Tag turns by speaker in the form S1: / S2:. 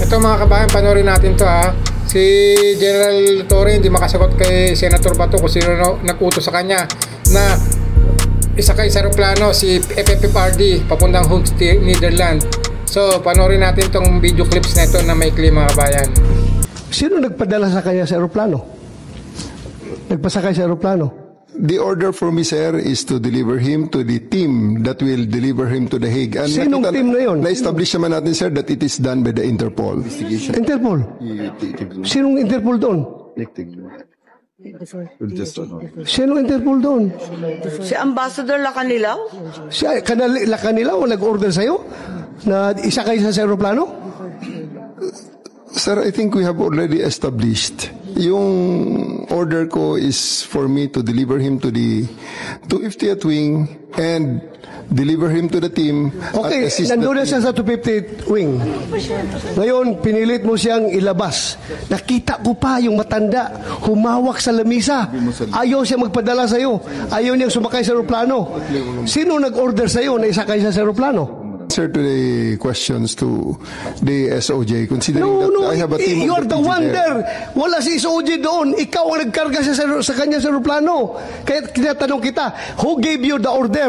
S1: Ito mga kabayan, panoorin natin to ha. Si General Torre hindi makasagot kay Senator Bato kung sino nag-utos sa kanya na isakay sa aeroplano si FFFRD papuntang Hague, Netherlands. So panoorin natin tong video clips na ito na may klima mga kabayan.
S2: Sino nagpadala sa kanya sa aeroplano? Nagpasakay sa aeroplano?
S3: The order for me, sir, is to deliver him to the team that will deliver him to the Hague. And
S2: Sinong team na yun?
S3: Na-establish naman natin, sir, that it is done by the Interpol.
S2: Interpol? Sinong Interpol doon? Sinong Interpol doon?
S4: Si Ambassador Lacanilaw?
S2: Si Lacanilaw nag-order sa'yo na isakay sa aeroplano?
S3: Sir, I think we have already established. Yung order ko is for me to deliver him to the 250th wing and deliver him to the team.
S2: Okay, nandun na siya sa 250th wing. Ngayon, pinilit mo siyang ilabas. Nakita ko pa yung matanda, humawak sa lamisa. Ayaw siya magpadala sa'yo. Ayaw niyang sumakay sa aeroplano. Sino nag-order sa'yo na isakay sa aeroplano?
S3: Answer to the questions to the SOJ, considering
S2: No,
S3: that I have a team
S2: you
S3: of
S2: are the one there. Wala si SOJ doon. Ikaw ang nagkarga sa kanya sa aeroplano. Kaya tinatanong kita, who gave you the order?